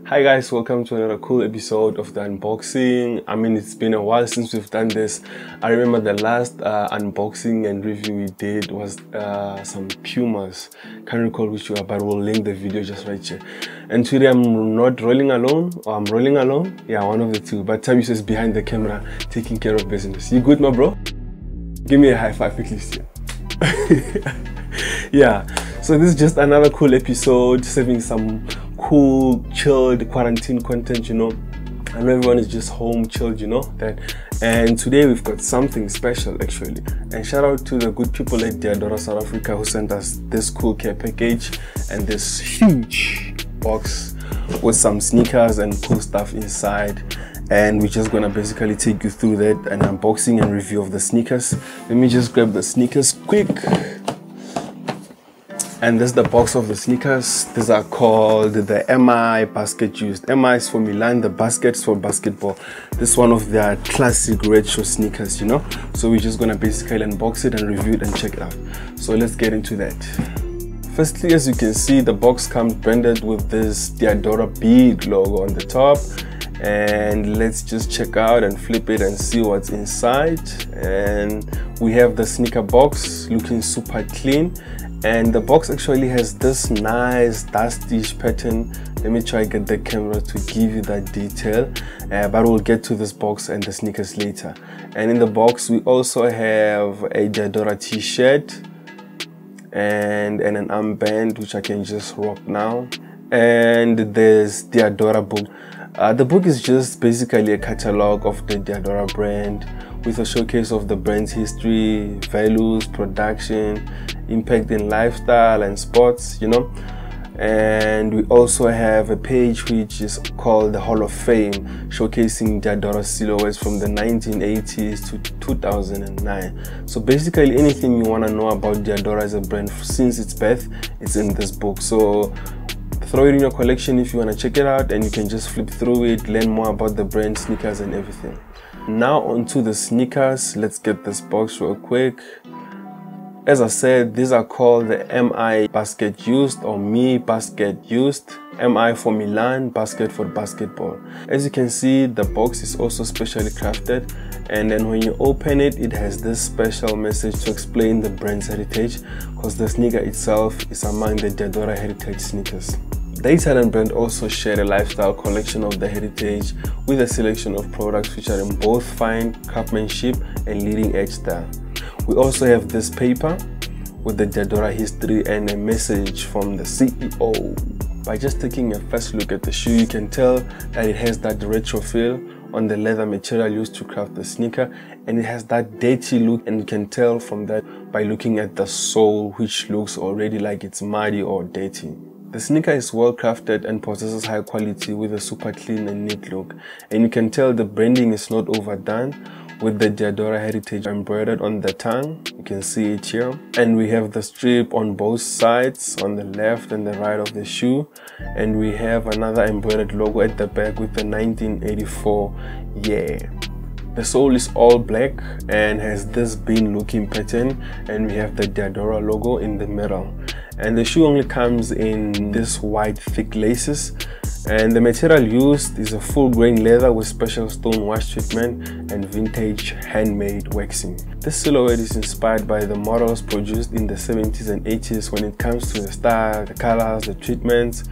Hi guys, welcome to another cool episode of the unboxing. I mean, it's been a while since we've done this. I remember the last unboxing and review we did was some Pumas. Can't recall which one, but we'll link the video just right here. And today I'm not rolling alone, or I'm rolling alone. Yeah, one of the two. But Tabi is behind the camera, taking care of business. You good, my bro? Give me a high five at least. Yeah, so this is just another cool episode, saving some cool, chilled quarantine content, you know. I know everyone is just home chilled, you know that. And today we've got something special actually. And shout out to the good people at Diadora South Africa who sent us this cool care package and this huge box with some sneakers and cool stuff inside. And we're just gonna basically take you through that, an unboxing and review of the sneakers. Let me just grab the sneakers quick. And this is the box of the sneakers. These are called the MI basket used. MI is for Milan, the baskets for basketball. This is one of their classic retro sneakers, you know. So we're just gonna basically unbox it and review it and check it out. So let's get into that. Firstly, as you can see, the box comes branded with this Diadora big logo on the top. And let's just check out and flip it and see what's inside. And we have the sneaker box looking super clean. And the box actually has this nice dusty-ish pattern. Let me try to get the camera to give you that detail, but we'll get to this box and the sneakers later. And in the box we also have a Diadora t-shirt and an armband which I can just rock now. And there's Diadora book. The book is just basically a catalog of the Diadora brand with a showcase of the brand's history, values, production, impact in lifestyle and sports, you know. And we also have a page which is called the Hall of Fame, showcasing Diadora silhouettes from the 1980s to 2009. So basically anything you want to know about Diadora as a brand since its birth, it's in this book. So throw it in your collection if you want to check it out, and you can just flip through it, learn more about the brand, sneakers and everything. Now onto the sneakers. Let's get this box real quick. As I said, these are called the MI basket used or Me basket used. MI for Milan, basket for basketball. As you can see, the box is also specially crafted, and then when you open it, it has this special message to explain the brand's heritage, because the sneaker itself is among the Diadora heritage sneakers. The Italian brand also shared a lifestyle collection of the heritage with a selection of products featuring both fine craftsmanship and leading edge style. We also have this paper with the Diadora history and a message from the CEO. By just taking a first look at the shoe, you can tell that it has that retro feel on the leather material used to craft the sneaker, and it has that dirty look, and you can tell from that by looking at the sole, which looks already like it's muddy or dirty. The sneaker is well crafted and possesses high quality with a super clean and neat look, and you can tell the branding is not overdone, with the Diadora heritage embroidered on the tongue. You can see it here. And we have the strip on both sides, on the left and the right of the shoe. And we have another embroidered logo at the back with the 1984 year. The sole is all black and has this bean looking pattern, and we have the Diadora logo in the middle. And the shoe only comes in this white thick laces. And the material used is a full grain leather with special stone wash treatment and vintage handmade waxing. This silhouette is inspired by the models produced in the 70s and 80s when it comes to the style, the colors, the treatments,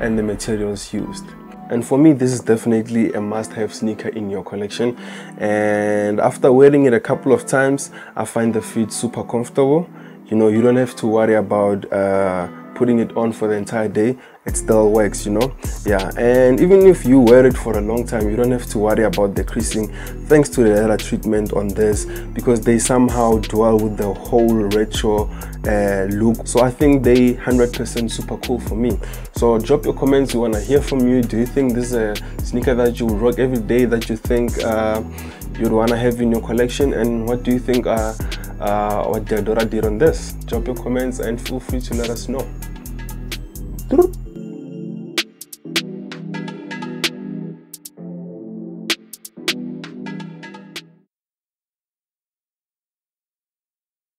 and the materials used. And for me, this is definitely a must-have sneaker in your collection. And after wearing it a couple of times, I find the fit super comfortable. You know, you don't have to worry about putting it on for the entire day. It still works, you know. Yeah, and even if you wear it for a long time, you don't have to worry about the creasing thanks to the leather treatment on this, because they somehow dwell with the whole retro look. So I think they 100% super cool for me. So drop your comments. We want to hear from you. Do you think this is a sneaker that you rock every day, that you think you'd want to have in your collection? And what do you think what Diadora did on this? Drop your comments and feel free to let us know.